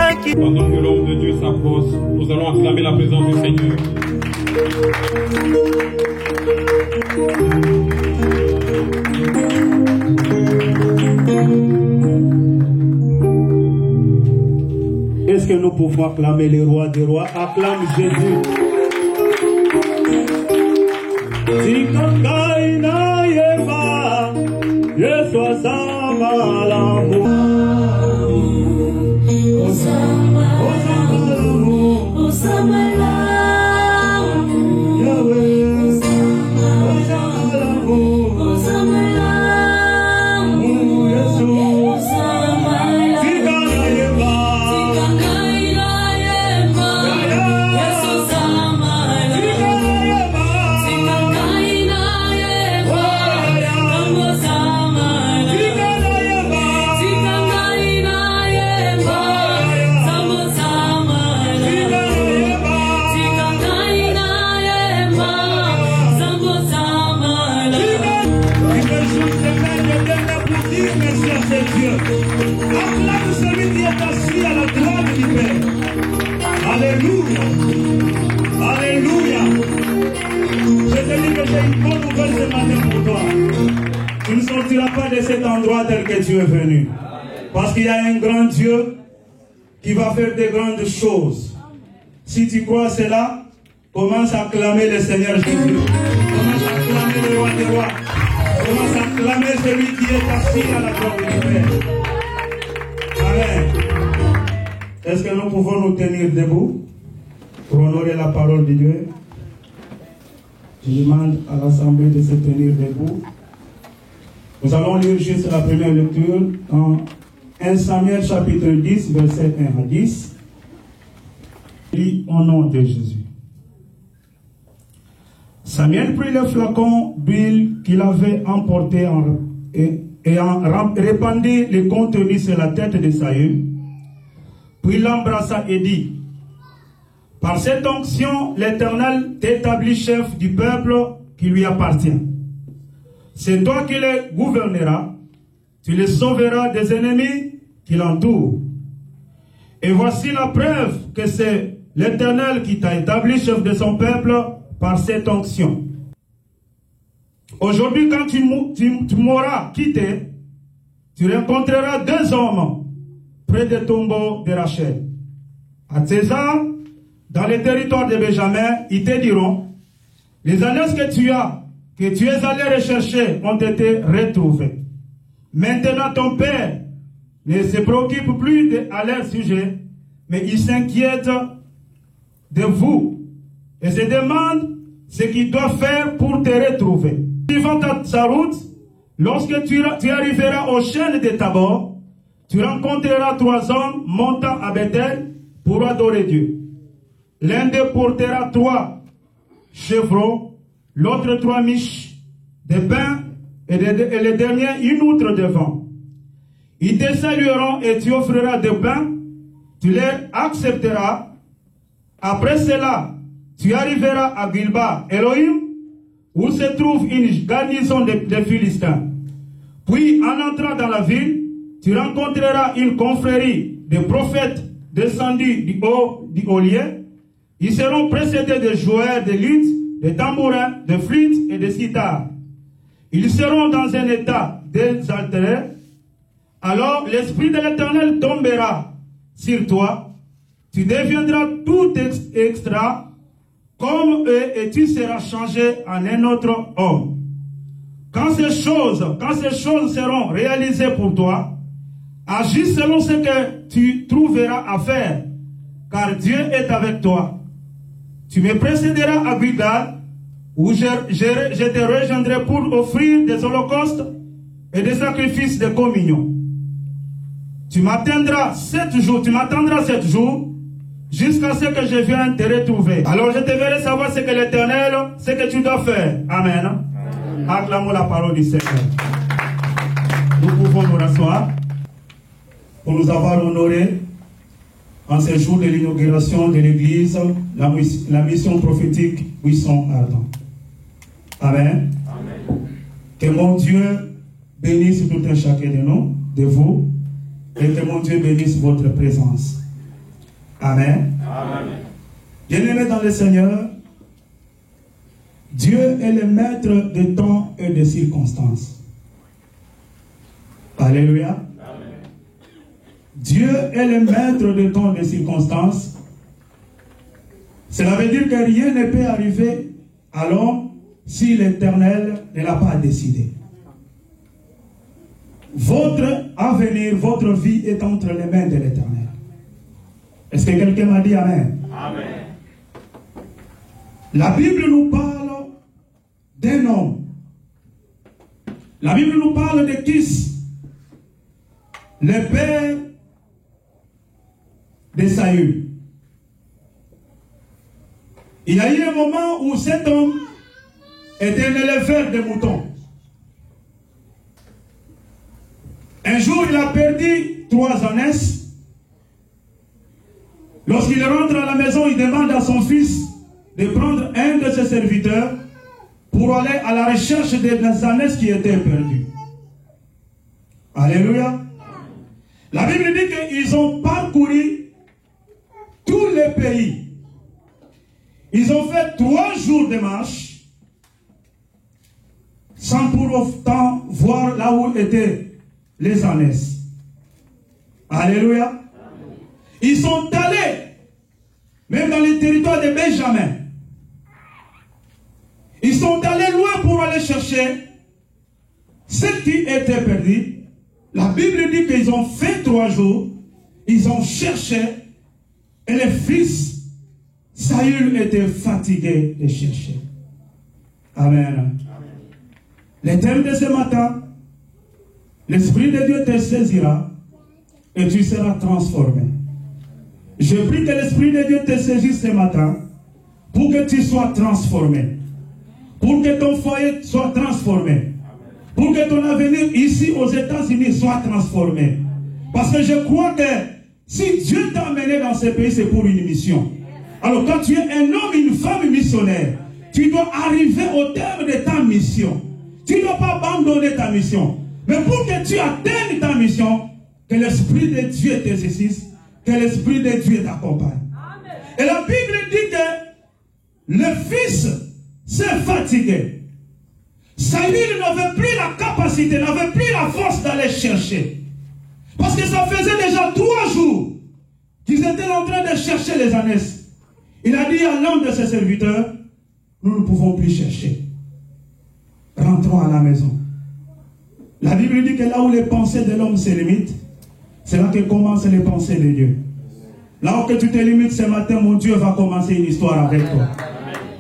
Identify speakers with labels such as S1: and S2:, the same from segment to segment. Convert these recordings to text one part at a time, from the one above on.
S1: Pendant que l'homme de Dieu s'approche, nous allons acclamer la présence du Seigneur.
S2: Est-ce que nous pouvons acclamer le roi des rois? Acclame Jésus. Tu ne sortiras pas de cet endroit tel que tu es venu. Parce qu'il y a un grand Dieu qui va faire de grandes choses. Si tu crois cela, commence à acclamer le Seigneur Jésus. Commence à acclamer le roi des rois. Commence à acclamer celui qui est assis à la droite du Père. Amen. Est-ce que nous pouvons nous tenir debout pour honorer la parole de Dieu? Je demande à l'Assemblée de se tenir debout. Nous allons lire juste la première lecture dans 1 Samuel chapitre 10, verset 1 à 10. Lis au nom de Jésus. Samuel prit le flacon d'huile qu'il avait emporté et en répandit le contenu sur la tête de Saül. Puis l'embrassa et dit: par cette onction, l'Éternel t'établit chef du peuple qui lui appartient. C'est toi qui les gouverneras, tu les sauveras des ennemis qui l'entourent. Et voici la preuve que c'est l'Éternel qui t'a établi chef de son peuple par cette onction. Aujourd'hui, quand tu m'auras quitté, tu rencontreras deux hommes près des tombeaux de Rachel. À César, dans les territoires de Benjamin, ils te diront: les alliances que tu es allé rechercher ont été retrouvées. Maintenant ton père ne se préoccupe plus à leur sujet, mais il s'inquiète de vous et se demande ce qu'il doit faire pour te retrouver. Suivant sa route, lorsque tu arriveras aux chaînes de Tabor, tu rencontreras 3 hommes montant à Bethel pour adorer Dieu. L'un d'eux portera 3 chevrons, l'autre 3 miches de pain et le dernier une outre de vin. Ils te salueront et tu offriras de pain, tu les accepteras. Après cela, tu arriveras à Gilba Elohim, où se trouve une garnison de Philistins. Puis, en entrant dans la ville, tu rencontreras une confrérie de prophètes descendus du haut lieu. Ils seront précédés de joueurs de luth, de tambourins, de flûtes et de guitares. Ils seront dans un état désaltéré. Alors l'Esprit de l'Éternel tombera sur toi. Tu deviendras tout extra comme eux et tu seras changé en un autre homme. Quand ces choses seront réalisées pour toi, agis selon ce que tu trouveras à faire, car Dieu est avec toi. Tu me précéderas à Gilgal, où je te rejoindrai pour offrir des holocaustes et des sacrifices de communion. Tu m'attendras 7 jours, jusqu'à ce que je vienne te retrouver. Alors je te verrai savoir ce que l'Éternel, ce que tu dois faire. Amen. Amen. Acclamons la parole du Seigneur. Nous pouvons nous rasseoir pour nous avoir honorés en ce jour de l'inauguration de l'église, la mission prophétique Buisson Ardent. Amen. Amen. Que mon Dieu bénisse tout un chacun de nous, de vous, et que mon Dieu bénisse votre présence. Amen.
S1: Amen.
S2: Bien-aimés dans le Seigneur, Dieu est le maître des temps et des circonstances. Alléluia.
S1: Amen.
S2: Dieu est le maître des temps et des circonstances. Cela veut dire que rien ne peut arriver à l'homme si l'Éternel ne l'a pas décidé. Votre avenir, votre vie est entre les mains de l'Éternel. Est-ce que quelqu'un m'a dit Amen?
S1: Amen.
S2: La Bible nous parle d'un homme. La Bible nous parle de Kis, le père de Saül. Il y a eu un moment où cet homme était un éleveur de moutons. Un jour, il a perdu 3 ânesses. Lorsqu'il rentre à la maison, il demande à son fils de prendre un de ses serviteurs pour aller à la recherche des ânesses qui étaient perdues. Alléluia. La Bible dit qu'ils ont parcouru tout le pays. Ils ont fait 3 jours de marche sans pour autant voir là où étaient les ânesses. Alléluia. Ils sont allés même dans les territoires de Benjamin. Ils sont allés loin pour aller chercher ce qui était perdu. La Bible dit qu'ils ont fait 3 jours. Ils ont cherché. Et les fils, Saül était fatigué de chercher. Amen. Le thème de ce matin, l'Esprit de Dieu te saisira et tu seras transformé. Je prie que l'Esprit de Dieu te saisisse ce matin pour que tu sois transformé. Pour que ton foyer soit transformé. Pour que ton avenir ici aux États-Unis soit transformé. Parce que je crois que si Dieu t'a amené dans ce pays, c'est pour une mission. Alors quand tu es un homme, une femme missionnaire, tu dois arriver au terme de ta mission. Tu ne dois pas abandonner ta mission. Mais pour que tu atteignes ta mission, que l'Esprit de Dieu te saisisse, que l'Esprit de Dieu t'accompagne. Et la Bible dit que le fils s'est fatigué. Saül n'avait plus la capacité, n'avait plus la force d'aller chercher. Parce que ça faisait déjà 3 jours qu'ils étaient en train de chercher les ânesses. Il a dit à l'un de ses serviteurs, nous ne pouvons plus chercher. Rentrons à la maison. La Bible dit que là où les pensées de l'homme se limitent, c'est là que commencent les pensées de Dieu. Là où que tu te limites ce matin, mon Dieu va commencer une histoire avec toi.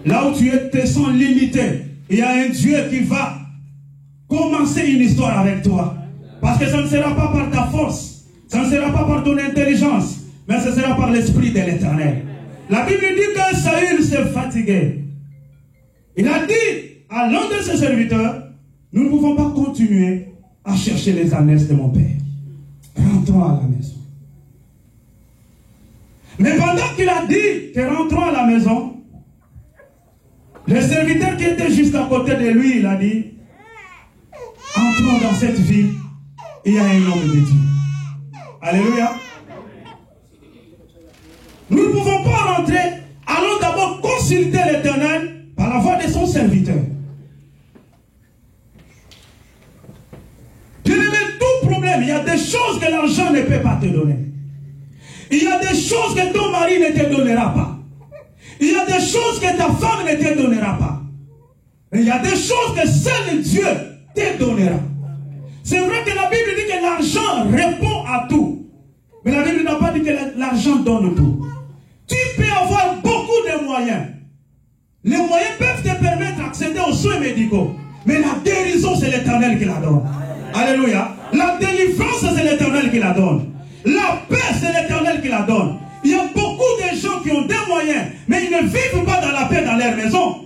S2: Là où tu te sens limité, il y a un Dieu qui va commencer une histoire avec toi. Parce que ça ne sera pas par ta force, ça ne sera pas par ton intelligence, mais ce sera par l'Esprit de l'Éternel. La Bible dit que Saül s'est fatigué. Il a dit à l'un de ses serviteurs, nous ne pouvons pas continuer à chercher les ânesses de mon père. Rentrons à la maison. Mais pendant qu'il a dit que rentrons à la maison, le serviteur qui était juste à côté de lui, il a dit, entrons dans cette ville, il y a un homme de Dieu. Alléluia. Nous ne pouvons pas rentrer, allons d'abord consulter l'Éternel par la voix de son serviteur. Tout problème, il y a des choses que l'argent ne peut pas te donner. Il y a des choses que ton mari ne te donnera pas. Il y a des choses que ta femme ne te donnera pas. Il y a des choses que seul Dieu te donnera. C'est vrai que la Bible dit que l'argent répond à tout. Mais la Bible n'a pas dit que l'argent donne tout. Tu peux avoir beaucoup de moyens. Les moyens peuvent te permettre d'accéder aux soins médicaux. Mais la guérison, c'est l'Éternel qui la donne. Alléluia. La délivrance, c'est l'Éternel qui la donne. La paix, c'est l'Éternel qui la donne. Il y a beaucoup de gens qui ont des moyens, mais ils ne vivent pas dans la paix dans leur maison.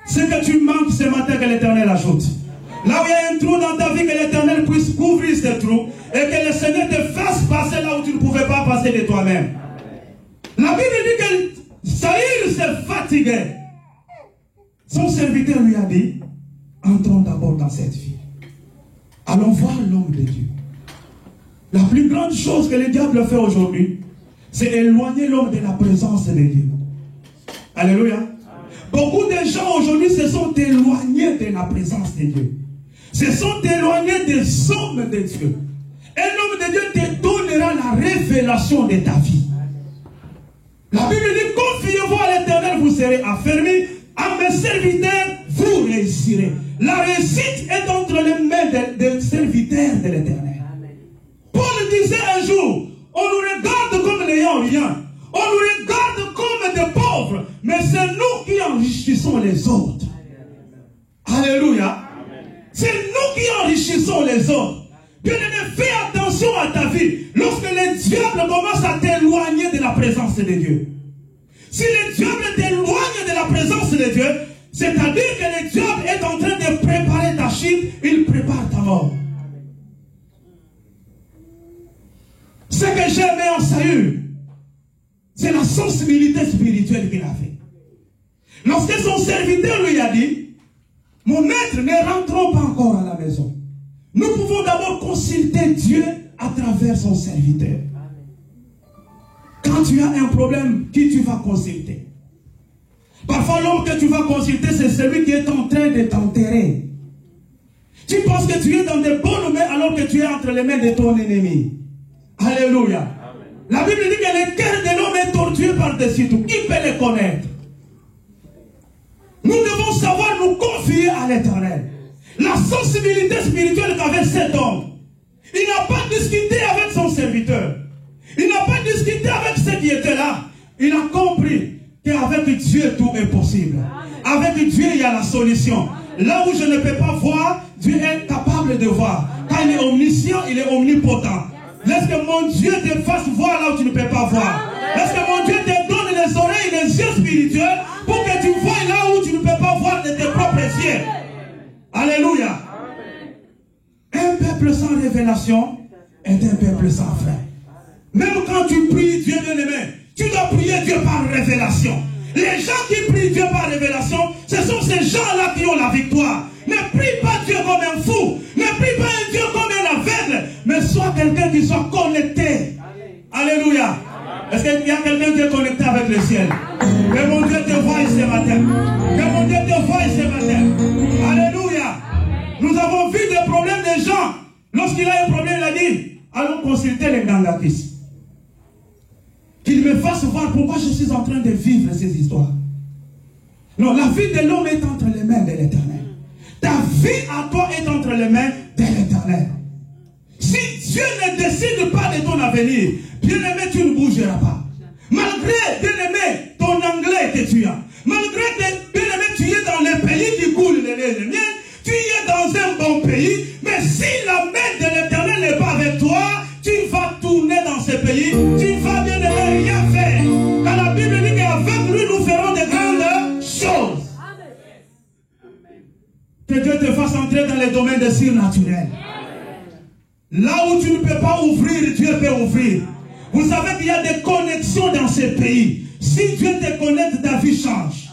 S2: Ce que tu manques ce matin, que l'Éternel ajoute. Là où il y a un trou dans ta vie, que l'Éternel puisse couvrir ce trou et que le Seigneur te fasse passer là où tu ne pouvais pas passer de toi-même. La Bible dit que Saül s'est fatigué. Son serviteur lui a dit, entrons d'abord dans cette ville. Allons voir l'homme de Dieu. La plus grande chose que le diable fait aujourd'hui, c'est éloigner l'homme de la présence de Dieu. Alléluia. Beaucoup de gens aujourd'hui se sont éloignés de la présence de Dieu. Se sont éloignés des hommes de Dieu. Un homme de Dieu te donnera la révélation de ta vie. La Bible dit, confiez-vous à l'Éternel, vous serez affermis. À mes serviteurs, vous réussirez. La réussite est entre les mains des serviteurs de l'Éternel. Paul disait un jour, on nous regarde comme n'ayant rien. On nous regarde comme des pauvres. Mais c'est nous qui enrichissons les autres. Alléluia. C'est nous qui enrichissons les autres. Bien-aimé, fais attention à ta vie. Lorsque le diable commence à t'éloigner de la présence de Dieu. Si le diable t'éloigne de la présence de Dieu, c'est-à-dire que le diable est en train de préparer ta chute, il prépare ta mort. Ce que j'ai aimé en Saül, c'est la sensibilité spirituelle qu'il avait. Lorsque son serviteur lui a dit, mon maître, ne rentrons pas encore à la maison. Nous pouvons d'abord consulter Dieu à travers son serviteur. Quand tu as un problème, qui tu vas consulter? Parfois, l'homme que tu vas consulter, c'est celui qui est en train de t'enterrer. Tu penses que tu es dans de bonnes mains alors que tu es entre les mains de ton ennemi. Alléluia. Amen. La Bible dit que le cœur de l'homme est tortueux par-dessus tout. Qui peut le connaître? Nous devons savoir nous confier à l'Éternel. La sensibilité spirituelle qu'avait cet homme. Il n'a pas discuté avec son serviteur. Il n'a pas discuté avec ceux qui étaient là. Il a compris qu'avec Dieu tout est possible. Avec Dieu il y a la solution. Là où je ne peux pas voir, Dieu est capable de voir. Quand il est omniscient, il est omnipotent. Laisse que mon Dieu te fasse voir là où tu ne peux pas voir. Laisse que mon Dieu te donne les oreilles et les yeux spirituels pour que tu vois là où tu ne peux pas voir de tes propres yeux. Alléluia. Un peuple sans révélation est un peuple sans fin. Même quand tu pries Dieu bien-aimé, tu dois prier Dieu par révélation. Les gens qui prient Dieu par révélation, ce sont ces gens-là qui ont la victoire. Ne prie pas Dieu comme un fou. Ne prie pas un Dieu comme un aveugle. Mais sois quelqu'un qui soit connecté. Alléluia. Est-ce qu'il y a quelqu'un qui est connecté avec le ciel? Que mon Dieu te voie ce matin. Que mon Dieu te voie ce matin. Alléluia. Nous avons vu des problèmes des gens. Lorsqu'il a un problème, il a dit, allons consulter les Gangatis. Qu'il me fasse voir pourquoi je suis en train de vivre ces histoires. Non, la vie de l'homme est entre les mains de l'Éternel. Ta vie à toi est entre les mains de l'Éternel. Si Dieu ne décide pas de ton avenir, bien-aimé, tu ne bougeras pas. Malgré, bien-aimé, ton anglais que tu as, malgré que, bien-aimé, tu es dans les pays qui coulent les lait et le miel, tu es dans un bon pays, mais si la main de l'Éternel n'est pas avec toi, tu vas tourner dans ce pays, tu vas bien rien faire. Car la Bible dit qu'avec lui, nous ferons de grandes choses. Que Dieu te fasse entrer dans les domaines de surnaturel. Là où tu ne peux pas ouvrir, Dieu peut ouvrir. Vous savez qu'il y a des connexions dans ce pays. Si Dieu te connecte, ta vie change.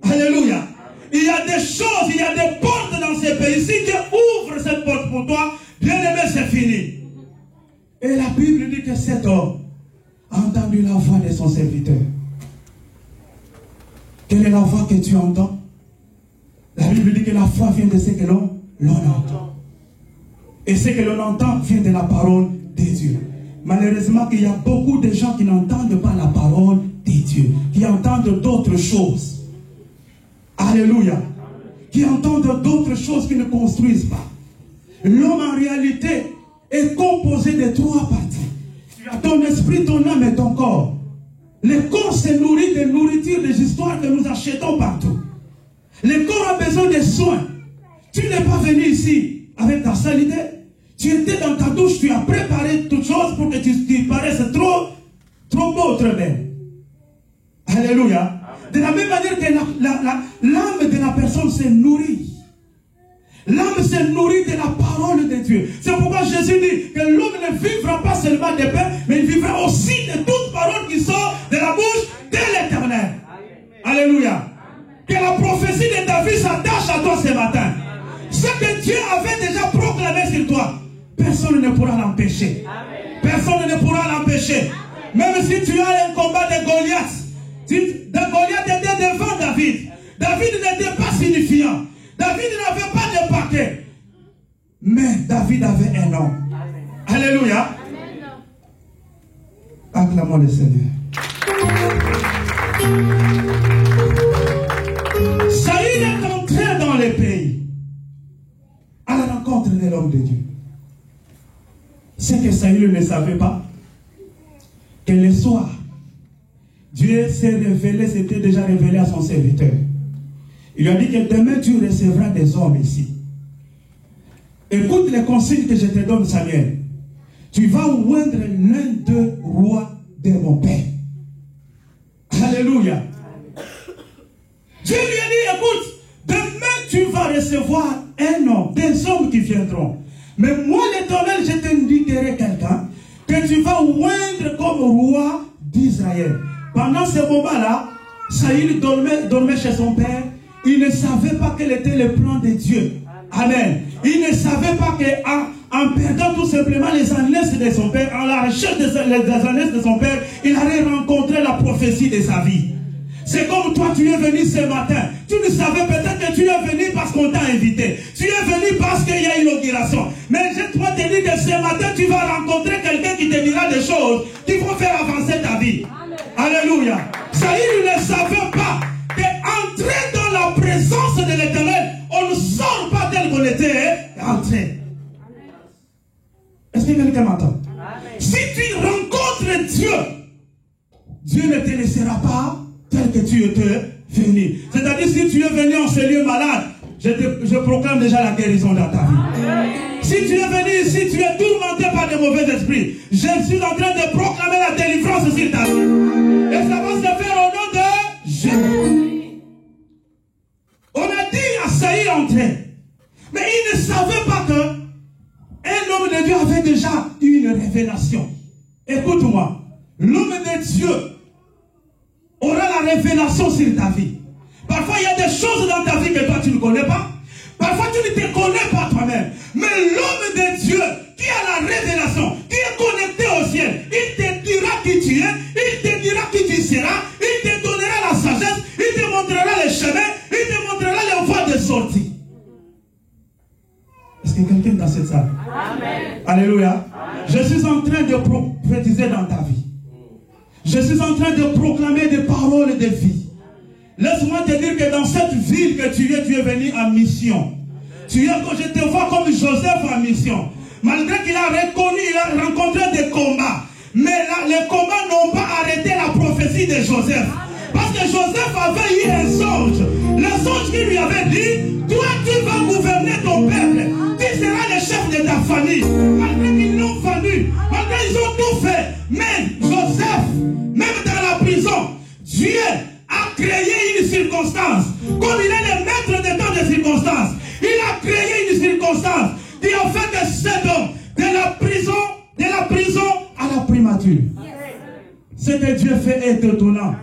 S2: Alléluia. Il y a des choses, il y a des portes dans ce pays. Si Dieu ouvre cette porte pour toi, bien aimé, c'est fini. Et la Bible dit que cet homme a entendu la voix de son serviteur. Quelle est la voix que tu entends? La Bible dit que la foi vient de ce que l'on entend. Et ce que l'on entend vient de la parole de Dieu. Malheureusement, il y a beaucoup de gens qui n'entendent pas la parole de Dieu, qui entendent d'autres choses. Alléluia. Qui entendent d'autres choses qui ne construisent pas. L'homme en réalité est composé de trois parties. Tu as ton esprit, ton âme et ton corps. Le corps se nourrit de nourriture, des histoires que nous achetons partout. Le corps a besoin de soins. Tu n'es pas venu ici avec ta saleté. Tu étais dans ta douche, tu as préparé toutes choses pour que tu paraisses trop beau, très belle. Alléluia. De la même manière que l'âme de la personne se nourrit. L'âme se nourrit de la parole de Dieu. C'est pourquoi Jésus dit que l'homme ne vivra pas seulement de pain, mais il vivra aussi de toute parole qui sort de la bouche de l'Éternel. Alléluia. Que la prophétie de ta vie s'attache à toi ce matin. Ce que Dieu avait déjà proclamé sur toi, personne ne pourra l'empêcher. Même si tu as un combat de Goliath, Goliath était devant David. David n'était pas signifiant. David n'avait pas de paquet. Mais David avait un nom. Alléluia. Acclamons le Seigneur. Saül est entré dans le pays à la rencontre de l'homme de Dieu. C'est que Saül ne savait pas que le soir, Dieu s'est révélé, s'était déjà révélé à son serviteur. Il lui a dit que demain tu recevras des hommes ici. Écoute les consignes que je te donne, Samuel. Tu vas oindre l'un des rois de mon père. Alléluia. Dieu lui a dit, écoute, demain tu vas recevoir un homme, des hommes qui viendront. Mais moi, l'Éternel, je t'indiquerai quelqu'un que tu vas oindre comme roi d'Israël. Pendant ce moment-là, Saül dormait chez son père. Il ne savait pas quel était le plan de Dieu. Amen. Il ne savait pas qu'en perdant tout simplement les années de son père, en la recherche des années de son père, il allait rencontrer la prophétie de sa vie. C'est comme toi, tu es venu ce matin. Tu ne savais peut-être que tu es venu parce qu'on t'a invité. Tu es venu parce qu'il y a une inauguration. Mais je dois te dire que ce matin, tu vas rencontrer quelqu'un qui te dira des choses qui vont faire avancer ta vie. Amen. Alléluia. Saül ne savait pas qu'entrer dans la présence de l'Éternel, on ne sort pas tel qu'on était entré. Est-ce que quelqu'un m'entend? Si tu rencontres Dieu, Dieu ne te laissera pas tel que tu étais venu. C'est-à-dire, si tu es venu en ce lieu malade, je proclame déjà la guérison dans ta vie. Si tu es venu ici, tu es tourmenté par de mauvais esprits, je suis en train de proclamer la délivrance sur ta vie. Et ça va se faire au nom de Jésus. On a dit à Saül entrer, mais il ne savait pas que un homme de Dieu avait déjà eu une révélation. Écoute-moi, l'homme de Dieu aura la révélation sur ta vie. Parfois, il y a des choses dans ta vie que toi, tu ne connais pas. Parfois, tu ne te connais pas toi-même. Mais l'homme de Dieu qui a la révélation, qui est connecté au ciel, il te dira qui tu es, il te dira qui tu seras, il te donnera la sagesse, il te montrera les chemins, il te montrera les voies de sortie. Est-ce que quelqu'un dans cette salle? Amen. Alléluia. Amen. Je suis en train de prophétiser dans ta vie. Je suis en train de proclamer des paroles de vie. Laisse-moi te dire que dans cette ville que tu es venu en mission. Je te vois comme Joseph en mission. Malgré qu'il a reconnu, il a rencontré des combats. Mais là, les combats n'ont pas arrêté la prophétie de Joseph. Parce que Joseph avait eu un songe. Le songe qui lui avait dit, toi tu vas gouverner ton peuple. Tu seras le chef de ta famille. Malgré qu'ils l'ont fallu, malgré qu'ils ont tout fait. Mais Joseph, même dans la prison, Dieu a créé une circonstance. Comme il est le maître de tant de circonstances, il a créé une circonstance qui a fait que cet homme, de la prison à la primature. Ce que Dieu fait est étonnant.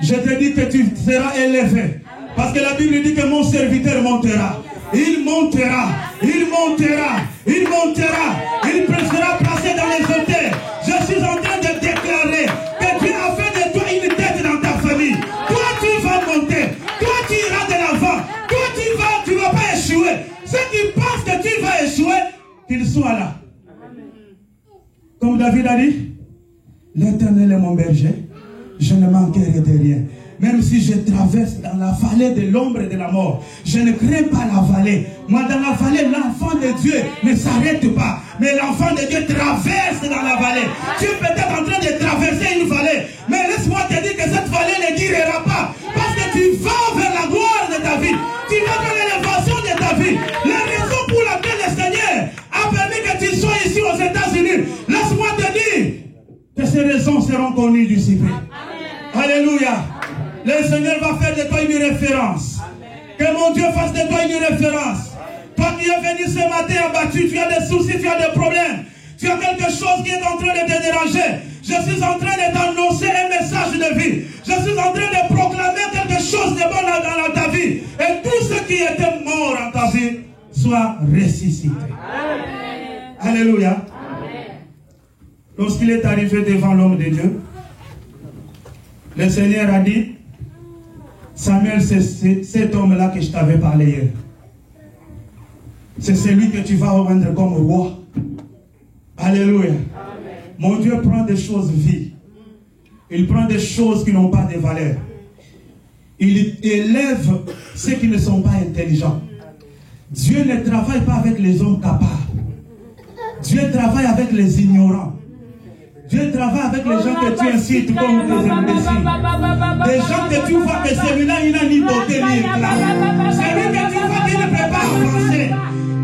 S2: Je te dis que tu seras élevé. Parce que la Bible dit que mon serviteur montera. Il montera, il montera, il montera. Il sera placé dans les hôtels. Je suis en train de déclarer que Dieu a fait de toi une tête dans ta famille. Toi, tu vas monter. Toi, tu iras de l'avant. Toi, tu vas pas échouer. Ceux qui pensent que tu vas échouer, qu'ils soient là. Comme David a dit, l'Éternel est mon berger, je ne manquerai de rien. Même si je traverse dans la vallée de l'ombre et de la mort, je ne crains pas la vallée. Moi, dans la vallée, l'enfant de Dieu ne s'arrête pas. Mais l'enfant de Dieu traverse dans la vallée. Tu es peut-être en train de traverser une vallée. Mais laisse-moi te dire que cette vallée ne durera pas. Parce que tu vas vers la gloire de ta vie. Tu vas vers l'élévation de ta vie. La raison pour laquelle le Seigneur a permis que tu sois ici aux États-Unis, laisse-moi te dire que ces raisons seront connues du Suprême. Alléluia. Le Seigneur va faire de toi une référence. Amen. Que mon Dieu fasse de toi une référence. Toi qui es venu ce matin abattu, tu as des soucis, tu as des problèmes. Tu as quelque chose qui est en train de te déranger. Je suis en train de t'annoncer un message de vie. Je suis en train de proclamer quelque chose de bon dans ta vie. Et tous ceux qui étaient morts en ta vie soient ressuscités. Amen. Alléluia. Amen. lorsqu'il est arrivé devant l'homme de Dieu, le Seigneur a dit, Samuel, c'est cet homme-là que je t'avais parlé hier. C'est celui que tu vas rendre comme roi. Alléluia. Amen. Mon Dieu prend des choses vives. Il prend des choses qui n'ont pas de valeur. Il élève ceux qui ne sont pas intelligents. Dieu ne travaille pas avec les hommes capables. Dieu travaille avec les ignorants. Dieu travaille avec les gens que tu incites comme des imbéciles. Des gens que tu vois que celui-là, il n'a ni beauté ni éclat. Celui que tu vois qui ne peut pas avancer.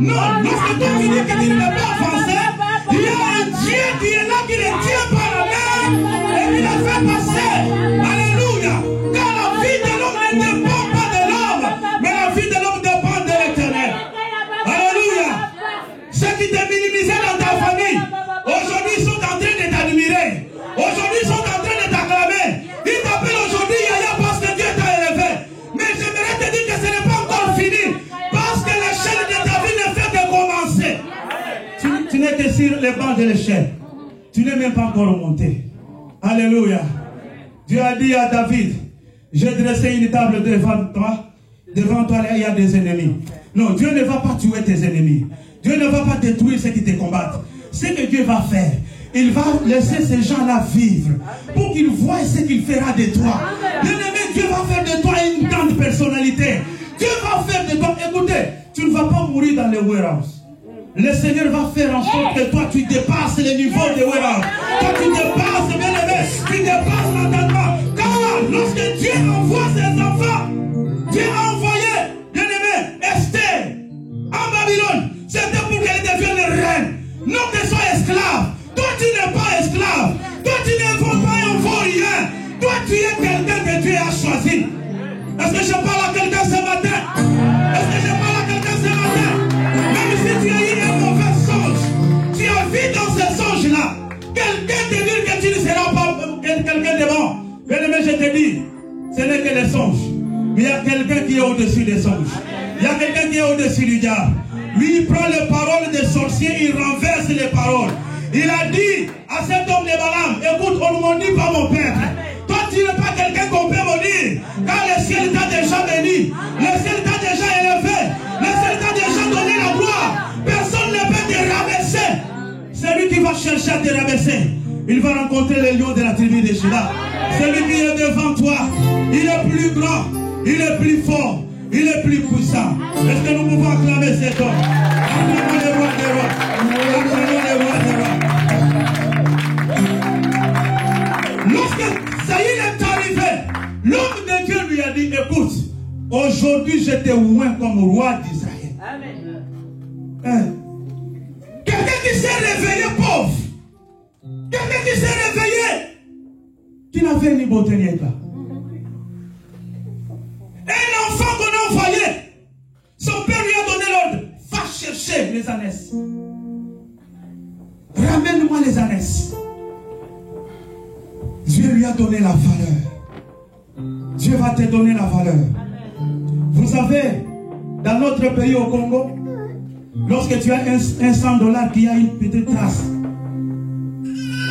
S2: Non, lorsque toi tu dis que tu ne peux pas avancer, il y a un Dieu qui est là, qui le tient par la main et qui le fait passer. Alléluia. Car la vie de l'homme ne dépend pas de l'homme, mais la vie de l'homme dépend de l'Éternel. Alléluia. Ceux qui te minimisaient dans ta famille, aujourd'hui ils sont en train de t'admirer. Aujourd'hui ils sont en train de t'acclamer. Ils t'appellent aujourd'hui Yaya parce que Dieu t'a élevé. Mais j'aimerais te dire que ce n'est pas encore fini. Parce que l'échelle de ta vie ne fait que commencer. Tu n'es que sur les bancs de l'échelle. Tu n'es même pas encore monté. Alléluia. Dieu a dit à David, j'ai dressé une table devant toi. Devant toi, il y a des ennemis. Non, Dieu ne va pas tuer tes ennemis. Dieu ne va pas détruire ceux qui te combattent. Ce que Dieu va faire, il va laisser ces gens-là vivre pour qu'ils voient ce qu'il fera de toi. Bien-aimé, Dieu va faire de toi une grande personnalité. Dieu va faire de toi, écoutez, tu ne vas pas mourir dans les warehouse. Le Seigneur va faire en sorte que toi tu dépasses les niveaux de warehouse. Toi tu dépasses, bien-aimé, tu dépasses l'entendement. Car lorsque Dieu envoie ses enfants, Dieu a envoyé, bien-aimé, Esther en Babylone. C'était pour qu'elle devienne reine. Non qu'elle soit esclave. Toi tu n'es pas esclave. Toi tu n'es pas un vaurien. Toi tu es quelqu'un que Dieu a choisi. Est-ce que je parle à quelqu'un ce matin? Est-ce que je parle à quelqu'un ce matin? Même si tu as eu un mauvais songe, tu as vu dans ce songe-là, quelqu'un te dit que tu ne seras pas quelqu'un de bon. Bien-aimé, je te dis, ce n'est que les songes. Mais il y a quelqu'un qui est au-dessus des songes. Il y a quelqu'un qui est au-dessus du diable. Lui, il prend les paroles des sorciers, il renverse les paroles. Il a dit à cet homme de Balaam, écoute, on ne maudit pas mon peuple. Toi, tu n'es pas quelqu'un qu'on peut maudire. Car le ciel t'a déjà béni. Le ciel t'a déjà élevé. Le ciel t'a déjà donné la gloire. Personne ne peut te rabaisser. Celui qui va chercher à te rabaisser, il va rencontrer les lions de la tribu de Juda. Celui qui est devant toi, il est plus grand, il est plus fort, il est plus puissant. Est-ce que nous pouvons acclamer cet homme? Acclamons le roi des rois. Acclamons le roi des rois. Lorsque Saïl est arrivé, l'homme de Dieu lui a dit, écoute, aujourd'hui je te oins comme roi d'Israël. Amen. Quelqu'un qui s'est réveillé pauvre. Quelqu'un qui s'est réveillé, qui n'avait ni beauté ni éclat. Un enfant qu'on a envoyé, son père lui a donné l'ordre, va chercher les ânesses. Ramène-moi les ânesses. Dieu lui a donné la valeur. Dieu va te donner la valeur. Vous savez, dans notre pays au Congo, lorsque tu as un $100 qui a une petite trace,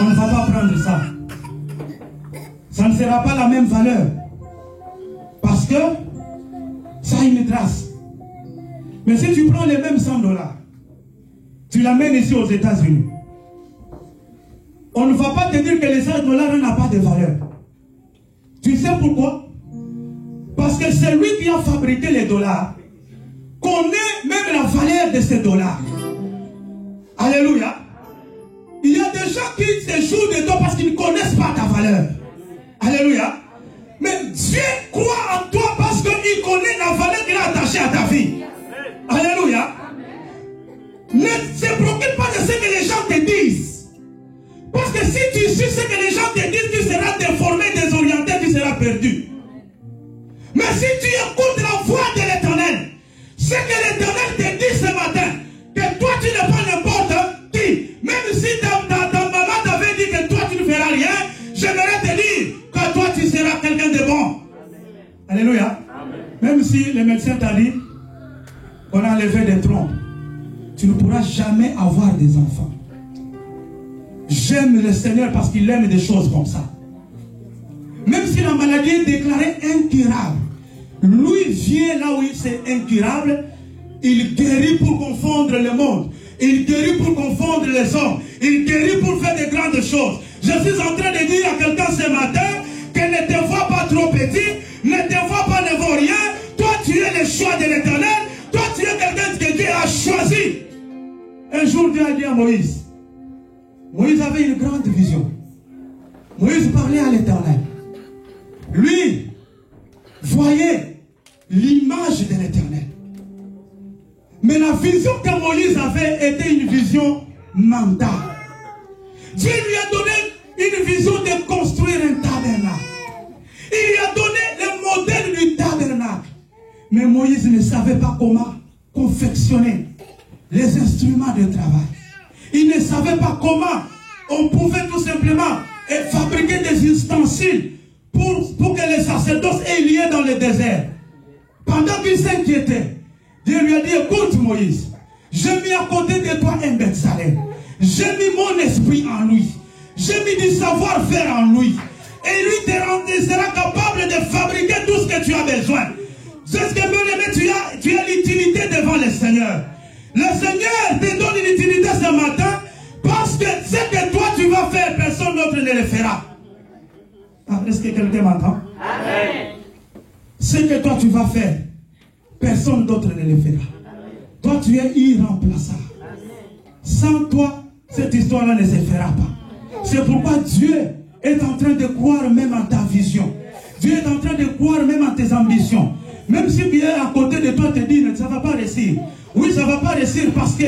S2: on ne va pas prendre ça. Ça ne sera pas la même valeur. Parce que ça a une trace. Mais si tu prends les mêmes $100, tu l'amènes ici aux États-Unis, on ne va pas te dire que les $100 n'ont pas de valeur. Tu sais pourquoi? Parce que celui qui a fabriqué les dollars connaît même la valeur de ces dollars. Alléluia. Il y a des gens qui se jouent de toi parce qu'ils ne connaissent pas ta valeur. Alléluia. Mais Dieu croit en toi parce qu'il connaît la valeur qu'il a attachée à ta vie. Alléluia. Ne se préoccupe pas de ce que les gens te disent. Parce que si tu suis ce que les gens te disent, tu seras déformé, désorienté, tu seras perdu. Mais si tu écoutes la voix de l'Éternel, ce que l'Éternel te dit ce matin, que toi tu n'es pas n'importe qui, même si ta maman t'avait dit que toi tu ne feras rien, j'aimerais te dire que toi tu seras quelqu'un de bon. Alléluia. Même si le médecin t'a dit qu'on a enlevé des trompes, tu ne pourras jamais avoir des enfants. J'aime le Seigneur parce qu'il aime des choses comme ça. Même si la maladie est déclarée incurable, lui vient là où c'est incurable, il guérit pour confondre le monde. Il guérit pour confondre les hommes. Il guérit pour faire de grandes choses. Je suis en train de dire à quelqu'un ce matin que ne te vois pas trop petit, ne te vois pas ne vaut rien. Toi, tu es le choix de l'Éternel. Toi, tu es quelqu'un que Dieu a choisi. Un jour, Dieu a dit à Moïse. Moïse avait une grande vision. Moïse parlait à l'Éternel. Lui voyait l'image de l'Éternel. Mais la vision que Moïse avait était une vision mentale. Dieu lui a donné une vision de construire un tabernacle. Il lui a donné le modèle du tabernacle. Mais Moïse ne savait pas comment confectionner les instruments de travail. Il ne savait pas comment on pouvait tout simplement fabriquer des ustensiles pour que les sacerdoces aient lieu dans le désert. Pendant qu'il s'inquiétait, Dieu lui a dit, écoute Moïse, j'ai mis à côté de toi un Bethsalem. J'ai mis mon esprit en lui. J'ai mis du savoir-faire en lui. Et lui il sera capable de fabriquer tout ce que tu as besoin. C'est ce que bien-aimé, tu as l'utilité devant le Seigneur. Le Seigneur te donne une utilité ce matin parce que ce que toi tu vas faire, personne d'autre ne le fera. Est-ce que quelqu'un m'entend? Amen. Ce que toi tu vas faire, personne d'autre ne le fera. Toi tu es irremplaçable. Sans toi, cette histoire-là ne se fera pas. C'est pourquoi Dieu est en train de croire même en ta vision. Dieu est en train de croire même en tes ambitions. Même si Dieu est à côté de toi te dit, ça ne va pas réussir. Oui, ça ne va pas réussir parce que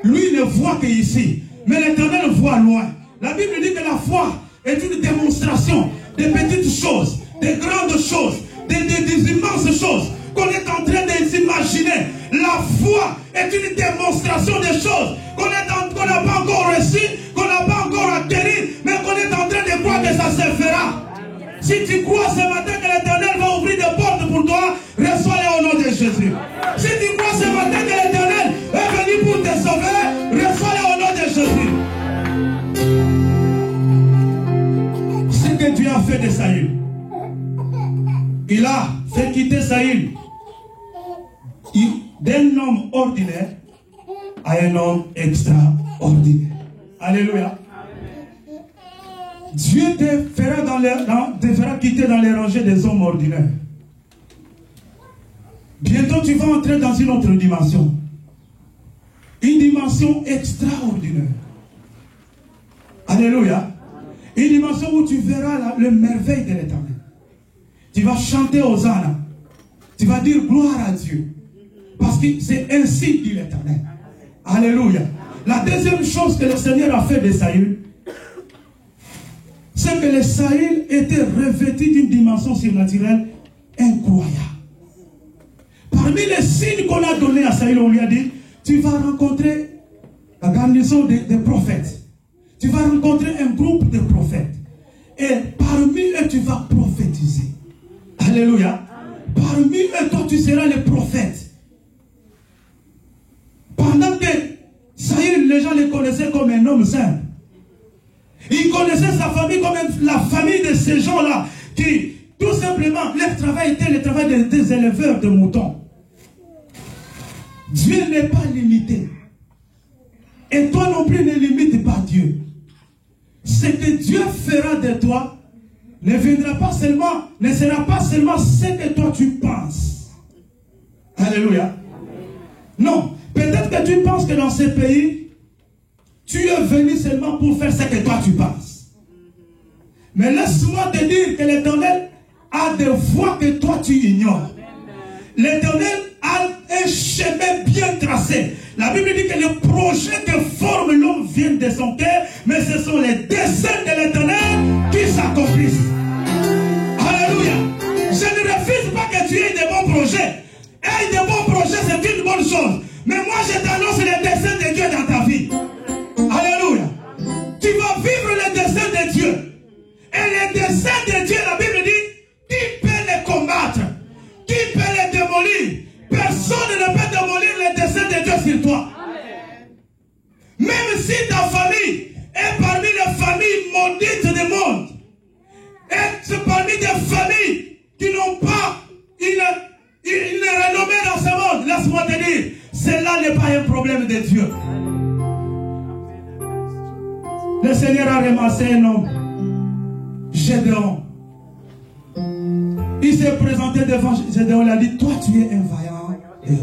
S2: lui ne voit qu'ici. Mais l'Éternel voit loin. La Bible dit que la foi est une démonstration de petites choses, de grandes choses, des immenses choses qu'on est en train de s'imaginer. La foi est une démonstration des choses qu'on n'a pas encore reçues, qu'on n'a pas encore acquéries, mais qu'on est en train de croire que ça se fera. Si tu crois ce matin que l'Éternel va ouvrir des portes pour toi, reçois-les au nom de Jésus. Si tu crois ce matin que l'Éternel est venu pour te sauver, reçois-les au nom de Jésus. Ce que Dieu a fait de Saül, il a fait quitter Saül d'un homme ordinaire à un homme extraordinaire. Alléluia. Dieu te fera quitter dans les rangées des hommes ordinaires. Bientôt tu vas entrer dans une autre dimension. Une dimension extraordinaire. Alléluia. Une dimension où tu verras le merveille de l'Éternel. Tu vas chanter Hosanna. Tu vas dire gloire à Dieu. Parce que c'est ainsi dit l'Éternel. Alléluia. La deuxième chose que le Seigneur a fait de Saül, c'est que le Saül était revêtu d'une dimension surnaturelle incroyable. Parmi les signes qu'on a donnés à Saül, on lui a dit, tu vas rencontrer la garnison des prophètes. Tu vas rencontrer un groupe de prophètes. Et parmi eux, tu vas prophétiser. Alléluia. Parmi eux, toi, tu seras le prophète. Pendant que Saül, les gens le connaissaient comme un homme simple. Ils connaissaient sa famille comme la famille de ces gens-là qui, tout simplement, leur travail était le travail des éleveurs de moutons. Dieu n'est pas limité. Et toi non plus ne limite pas Dieu. Ce que Dieu fera de toi ne sera pas seulement ce que toi tu penses. Alléluia. Non. Peut-être que tu penses que dans ce pays, tu es venu seulement pour faire ce que toi tu penses. Mais laisse-moi te dire que l'Éternel a des voies que toi tu ignores. L'Éternel a un chemin bien tracé. La Bible dit que le projet que forme l'homme vient de son cœur, mais ce sont les desseins de l'Éternel qui s'accomplissent. Alléluia. Je ne refuse pas que tu aies de bons projets. Et de bons projets, c'est une bonne chose. Mais moi, je t'annonce les desseins de Dieu dans ta vie. Alléluia. Tu vas vivre les desseins de Dieu. Et les desseins de Dieu, la Bible dit, qui peut les combattre? Qui peut les démolir? Personne ne peut démolir les desseins de Dieu sur toi. Même si ta famille est parmi Dieu. Le Seigneur a ramassé un homme, Gédéon. Il s'est présenté devant Gédéon, il a dit, toi tu es un vaillant héros.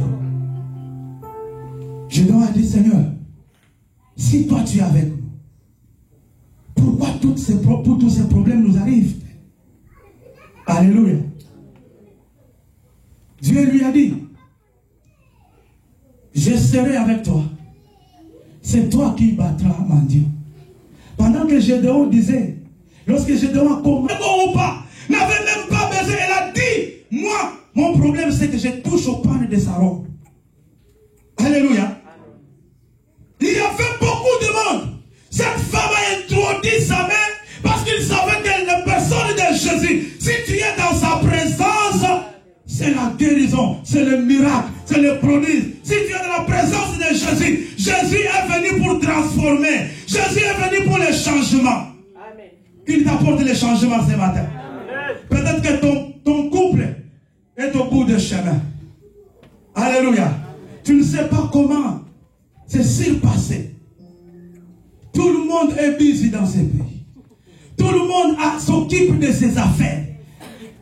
S2: Gédéon a dit, Seigneur, si toi tu es avec nous, pourquoi tous ces problèmes nous arrivent? Alléluia. Dieu lui a dit, je serai avec toi. C'est toi qui battras mon Dieu. Pendant que Gédéon disait, lorsque Gédéon a commencé ou pas, n'avait même pas besoin, elle a dit, moi, mon problème c'est que je touche au pan de sa robe. Alléluia. Il y avait beaucoup de monde. Cette femme a introduit sa main parce qu'il savait qu'elle est la personne de Jésus. Si tu es dans sa présence, c'est la guérison, c'est le miracle, c'est le prodige. Si tu es dans la présence de Jésus, Jésus est venu pour transformer. Jésus est venu pour le changement. Amen. Il t'apporte le changement ce matin. Peut-être que ton couple est au bout de chemin. Alléluia. Tu ne sais pas comment c'est surpassé. Tout le monde est busy dans ce pays. Tout le monde s'occupe de ses affaires.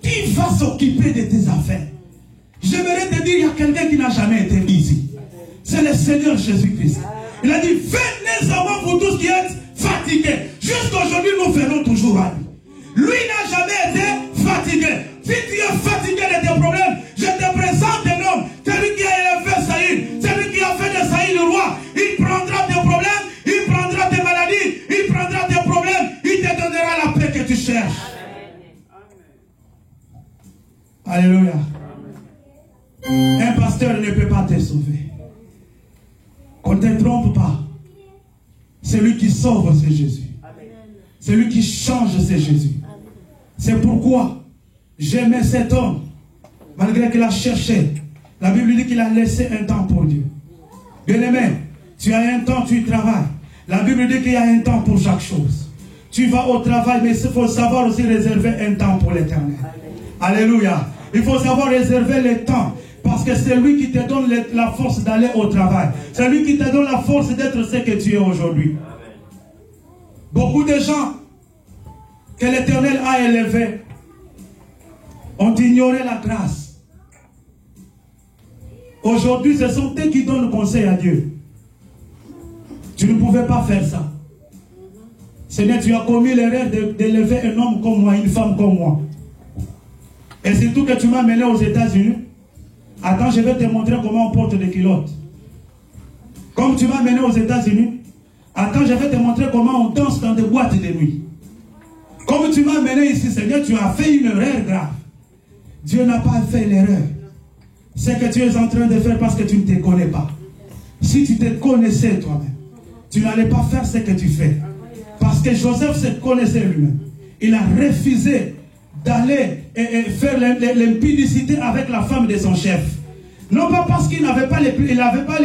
S2: Qui va s'occuper de tes affaires? J'aimerais te dire, il y a quelqu'un qui n'a jamais été busy. C'est le Seigneur Jésus-Christ. Il a dit, venez à moi vous tous qui êtes fatigués. Jusqu'aujourd'hui, nous venons toujours à lui. Lui n'a jamais été fatigué. Si tu es fatigué de tes problèmes, je te présente un homme. Celui qui a élevé Saïd, celui qui a fait de Saïd le roi. Il prendra tes problèmes, il prendra tes maladies, il prendra tes problèmes, il te donnera la paix que tu cherches. Alléluia. Un pasteur ne peut pas te sauver. Qu'on ne te trompe pas. Celui qui sauve, c'est Jésus. Celui qui change, c'est Jésus. C'est pourquoi j'aimais cet homme. Malgré qu'il a cherché. La Bible dit qu'il a laissé un temps pour Dieu. Bien-aimé, tu as un temps, tu y travailles. La Bible dit qu'il y a un temps pour chaque chose. Tu vas au travail, mais il faut savoir aussi réserver un temps pour l'Éternel. Alléluia. Il faut savoir réserver le temps. Parce que c'est lui qui te donne la force d'aller au travail. C'est lui qui te donne la force d'être ce que tu es aujourd'hui. Beaucoup de gens que l'Éternel a élevés ont ignoré la grâce. Aujourd'hui, ce sont eux qui donnent conseil à Dieu. Tu ne pouvais pas faire ça. Seigneur, tu as commis l'erreur d'élever un homme comme moi, une femme comme moi. Et surtout que tu m'as mené aux États-Unis. Attends, je vais te montrer comment on porte des culottes. Comme tu m'as mené aux États-Unis. Attends, je vais te montrer comment on danse dans des boîtes de nuit. Comme tu m'as mené ici, Seigneur, tu as fait une erreur grave. Dieu n'a pas fait l'erreur. C'est que tu es en train de faire parce que tu ne te connais pas. Si tu te connaissais toi-même, tu n'allais pas faire ce que tu fais. Parce que Joseph se connaissait lui-même. Il a refusé d'aller faire l'impudicité avec la femme de son chef. Non pas parce qu'il n'avait pas le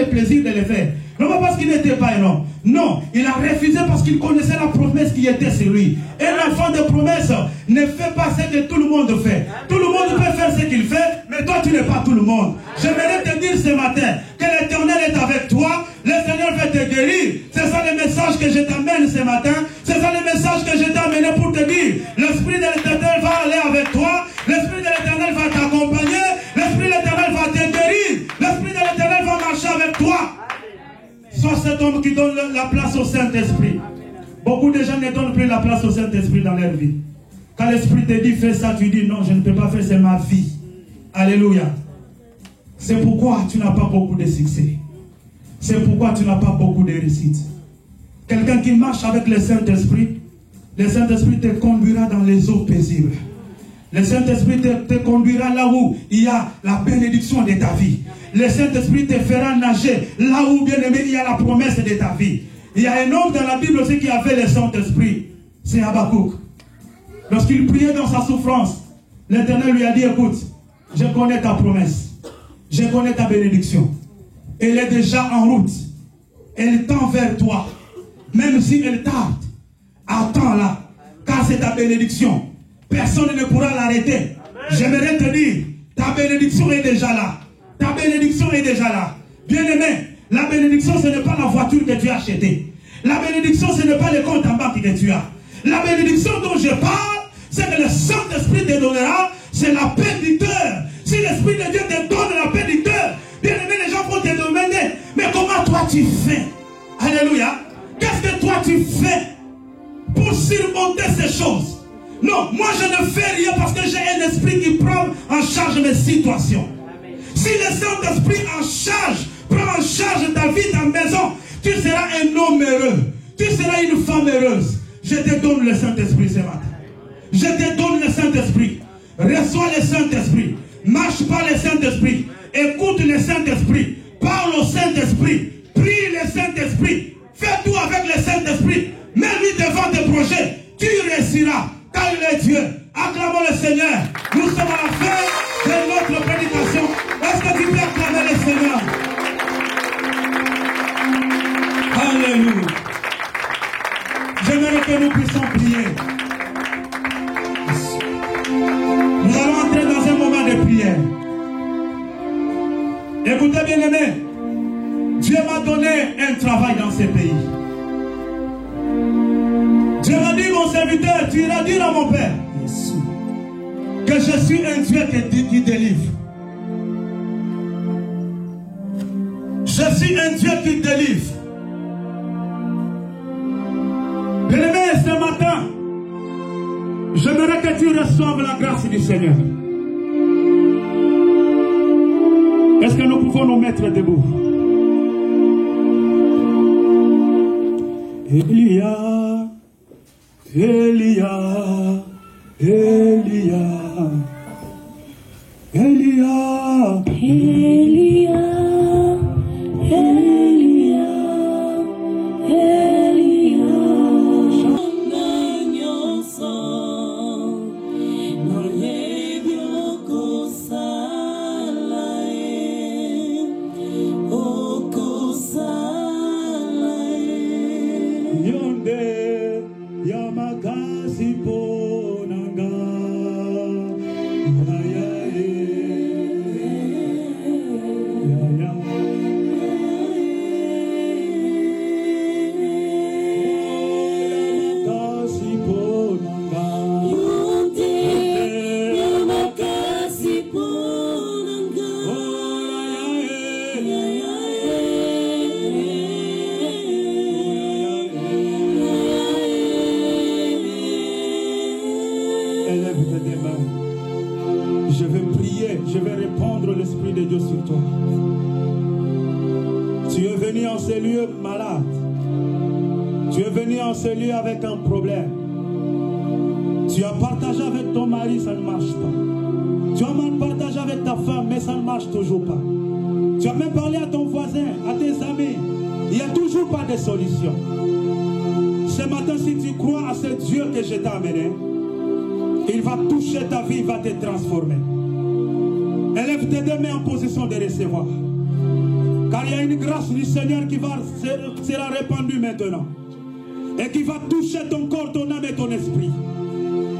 S2: plaisir de le faire. Non pas parce qu'il n'était pas un homme. Non, il a refusé parce qu'il connaissait la promesse qui était sur lui. Et l'enfant de promesse ne fait pas ce que tout le monde fait. Tout le monde peut faire ce qu'il fait, mais toi tu n'es pas tout le monde. J'aimerais te dire ce matin que l'Éternel est avec toi. Le Seigneur va te guérir. C'est ça le message que je t'amène ce matin. C'est ça le message que je t'ai amené pour te dire. L'Esprit de l'Éternel va aller avec toi. L'Esprit de l'Éternel va t'accompagner. L'Esprit de l'Éternel va te guérir. L'Esprit de l'Éternel va marcher avec toi. Sois cet homme qui donne la place au Saint-Esprit. Beaucoup de gens ne donnent plus la place au Saint-Esprit dans leur vie. Quand l'Esprit te dit fais ça, tu dis non, je ne peux pas faire, c'est ma vie. Alléluia. C'est pourquoi tu n'as pas beaucoup de succès. C'est pourquoi tu n'as pas beaucoup de réussite. Quelqu'un qui marche avec le Saint-Esprit te conduira dans les eaux paisibles. Le Saint-Esprit te conduira là où il y a la bénédiction de ta vie. Le Saint-Esprit te fera nager là où, bien aimé, il y a la promesse de ta vie. Il y a un homme dans la Bible aussi qui avait le Saint-Esprit. C'est Habakkuk. Lorsqu'il priait dans sa souffrance, l'Éternel lui a dit, écoute, je connais ta promesse. Je connais ta bénédiction. Elle est déjà en route. Elle tend vers toi. Même si elle tarde, attends-la. Car c'est ta bénédiction. Personne ne pourra l'arrêter. J'aimerais te dire, ta bénédiction est déjà là. Ta bénédiction est déjà là. Bien-aimé, La bénédiction, ce n'est pas la voiture que tu as achetée. La bénédiction, ce n'est pas le compte en banque que tu as. La bénédiction dont je parle, c'est que le Saint-Esprit te donnera, c'est la paix du cœur. Si l'Esprit de Dieu te donne la paix du cœur, bien aimé, les gens vont te demander, mais comment toi tu fais? Alléluia. Qu'est-ce que toi tu fais pour surmonter ces choses? Non, moi je ne fais rien parce que j'ai un esprit qui prend en charge mes situations. Si le Saint-Esprit prend en charge ta vie, ta maison, tu seras un homme heureux. Tu seras une femme heureuse. Je te donne le Saint-Esprit ce matin. Je te donne le Saint-Esprit. Reçois le Saint-Esprit. Marche par le Saint-Esprit. Écoute le Saint-Esprit. Parle au Saint-Esprit. Prie le Saint-Esprit. Fais tout avec le Saint-Esprit. Mets-lui devant tes projets. Tu réussiras. Car il est Dieu. Acclamons le Seigneur. Nous sommes à la fin de notre prédication. Est-ce que tu peux acclamer le Seigneur? Alléluia. J'aimerais que nous puissions prier. Nous allons entrer dans un moment de prière. Écoutez bien aimé, Dieu m'a donné un travail dans ce pays. Dieu m'a dit, mon serviteur, tu iras dire à mon Père que je suis un Dieu qui délivre. Je suis un Dieu qui délivre. Bien-aimé, ce matin, j'aimerais que tu reçoives la grâce du Seigneur. Est-ce que nous pouvons nous mettre debout? Elia, Elia, Elia, Elia, Elia, Elia, Elia. Yonde yamakasi ponanga Je vais prier, je vais répandre l'Esprit de Dieu sur toi. Tu es venu en ce lieu malade. Tu es venu en ce lieu avec un problème. Tu as partagé avec ton mari, ça ne marche pas. Tu as même partagé avec ta femme, mais ça ne marche toujours pas. Tu as même parlé à ton voisin, à tes amis. Il n'y a toujours pas de solution. Ce matin, si tu crois à ce Dieu que je t'ai amené, il va toucher ta vie, il va te transformer. Élève tes deux mains en position de recevoir. Car il y a une grâce du Seigneur qui sera répandue maintenant. Et qui va toucher ton corps, ton âme et ton esprit.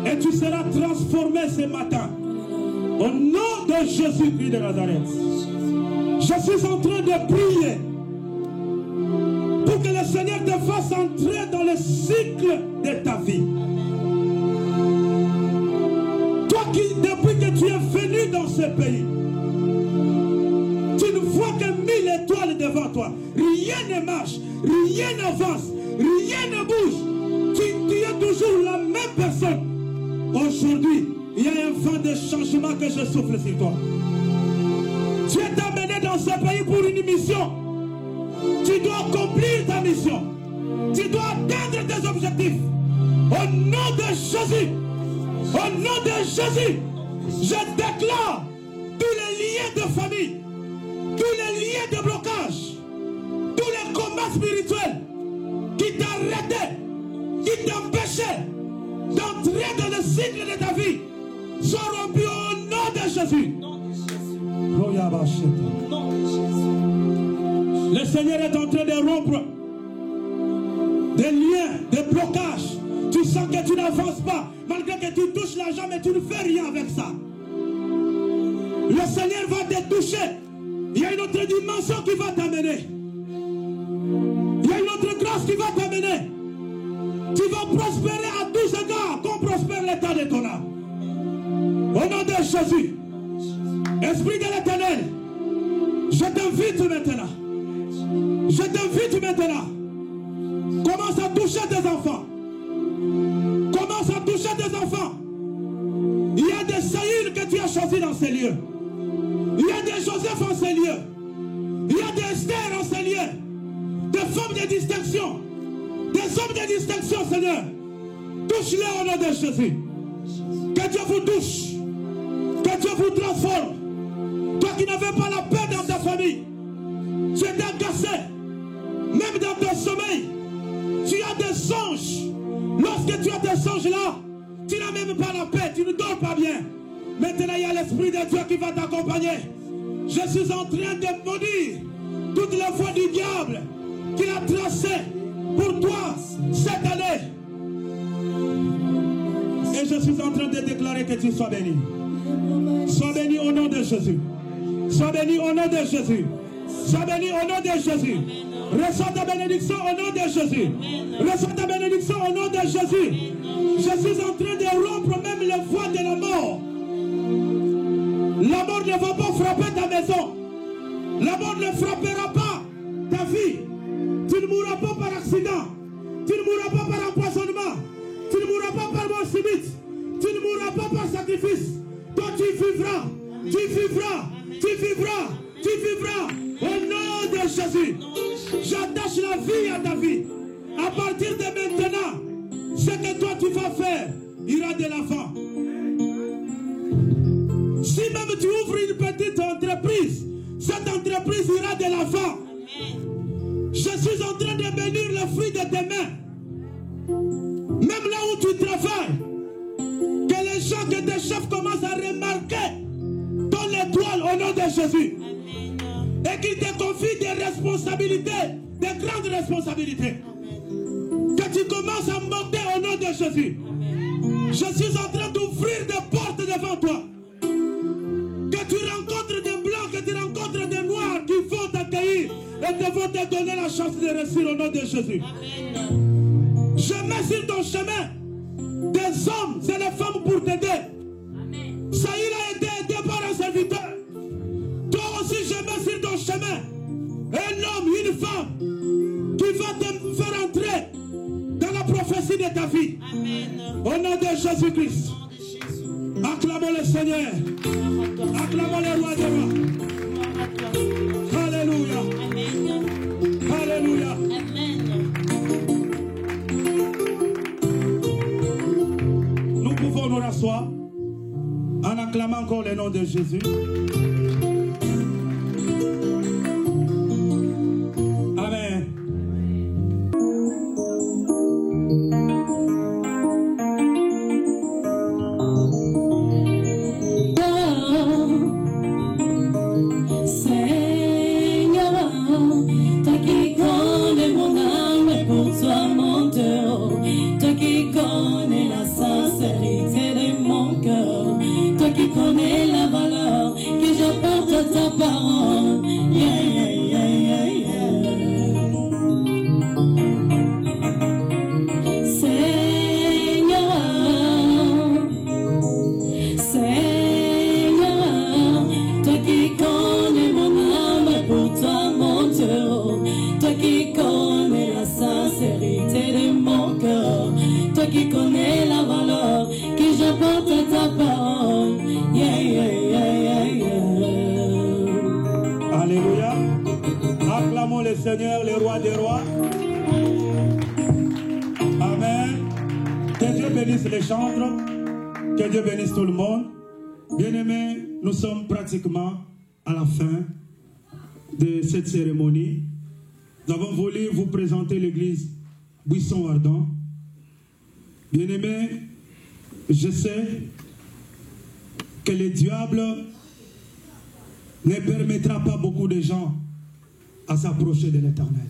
S2: Et tu seras transformé ce matin. Au nom de Jésus-Christ de Nazareth. Je suis en train de prier pour que le Seigneur te fasse entrer dans le cycle de ta vie. Toi qui, depuis que tu es venu dans ce pays, tu ne vois que 1000 étoiles devant toi. Rien ne marche, rien n'avance, rien ne bouge. Tu es toujours la même personne. Aujourd'hui, il y a un vent de changement que je souffle sur toi. Tu es amené dans ce pays pour une mission. Tu dois accomplir ta mission. Tu dois atteindre tes objectifs. Au nom de Jésus. Au nom de Jésus. Je déclare tous les liens de famille, tous les liens de blocage, tous les combats spirituels qui t'arrêtaient, qui t'empêchaient d'entrer dans le cycle de ta vie, soient rompus au nom de Jésus. Le Seigneur est en train de rompre des liens, des blocages. Tu sens que tu n'avances pas, malgré que tu touches l'argent, mais tu ne fais rien avec ça. Le Seigneur va te toucher. Il y a une autre dimension qui va t'amener. autre grâce qui va t'amener. Tu vas prospérer à 12 égards, comme prospère l'état de ton âme. Au nom de Jésus, Esprit de l'Éternel, je t'invite maintenant. Je t'invite maintenant. Commence à toucher tes enfants. Commence à toucher tes enfants. Il y a des Saïd que tu as choisis dans ces lieux. Il y a des Joseph en ces lieux. Il y a des Esther en ces lieux. Des femmes de distinction. Des hommes de distinction, Seigneur. Touche-les au nom de Jésus. Que Dieu vous touche. Que Dieu vous transforme. Toi qui n'avais pas la paix dans ta famille. Tu es agacé. Même dans ton sommeil. Tu as des anges. Lorsque tu as des anges là, tu n'as même pas la paix. Tu ne dors pas bien. Maintenant, il y a l'Esprit de Dieu qui va t'accompagner. Je suis en train de maudire toutes les voies du diable qu'il a tracées pour toi cette année. Et je suis en train de déclarer que tu sois béni. Sois béni au nom de Jésus. Sois béni au nom de Jésus. Sois béni au nom de Jésus. Reçois ta bénédiction au nom de Jésus. Reçois ta bénédiction au nom de Jésus. Je suis en train de rompre même les voies de la mort. La mort ne va pas frapper ta maison. La mort ne frappera pas ta vie. Tu ne mourras pas par accident. Tu ne mourras pas par empoisonnement. Tu ne mourras pas par mort subite. Tu ne mourras pas par sacrifice. Toi tu vivras. Tu vivras. Tu vivras. Tu vivras. Au nom de Jésus. J'attache la vie à ta vie. À partir de maintenant, ce que toi tu vas faire ira de l'avant. Si même tu ouvres une petite entreprise, cette entreprise ira de l'avant. Je suis en train de bénir le fruit de tes mains. Même là où tu travailles, que les gens, que tes chefs commencent à remarquer ton étoile au nom de Jésus. Et qu'ils te confient des responsabilités, des grandes responsabilités. Que tu commences à monter au nom de Jésus. Je suis en train d'ouvrir des portes devant toi. Que tu rencontres des blancs, que tu rencontres des noirs qui vont t'accueillir et te vont te donner la chance de réussir au nom de Jésus. Amen. Je mets sur ton chemin des hommes et des femmes pour t'aider. Saïd a été aidé par un serviteur. Toi aussi je mets sur ton chemin un homme, une femme qui va te faire entrer dans la prophétie de ta vie. Amen. Au nom de Jésus-Christ. Acclamons le Seigneur. Acclamons le roi des rois. Alléluia. Amen. Alléluia. Amen. Nous pouvons nous rasseoir en acclamant encore le nom de Jésus. Amen.
S3: Connais la valeur que j'apporte à ta parole. Yeah, yeah, yeah, yeah, yeah. Seigneur, toi qui connais mon âme, pour toi mon Dieu, toi qui connais la sincérité de mon cœur, toi qui connais la valeur que j'apporte à ta parole. Yeah, yeah, yeah, yeah, yeah.
S2: Alléluia. Acclamons le Seigneur, le roi des rois. Amen. Que Dieu bénisse les chambres. Que Dieu bénisse tout le monde. Bien-aimés, nous sommes pratiquement à la fin de cette cérémonie. Nous avons voulu vous présenter l'église Buisson Ardent. Bien-aimés, je sais que le diable ne permettra pas beaucoup de gens à s'approcher de l'Éternel.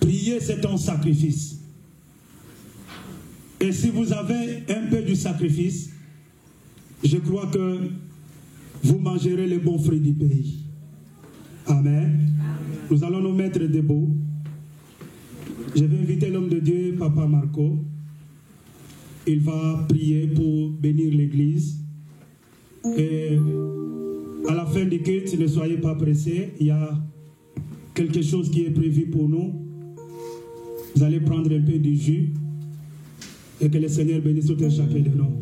S2: Prier, c'est un sacrifice. Et si vous avez un peu du sacrifice, je crois que vous mangerez les bons fruits du pays. Amen. Nous allons nous mettre debout. Je vais inviter l'homme de Dieu, Papa Marco. Il va prier pour bénir l'église. Et à la fin du culte, ne soyez pas pressés. Il y a quelque chose qui est prévu pour nous. Vous allez prendre un peu du jus. Et que le Seigneur bénisse tout un chacun de nous.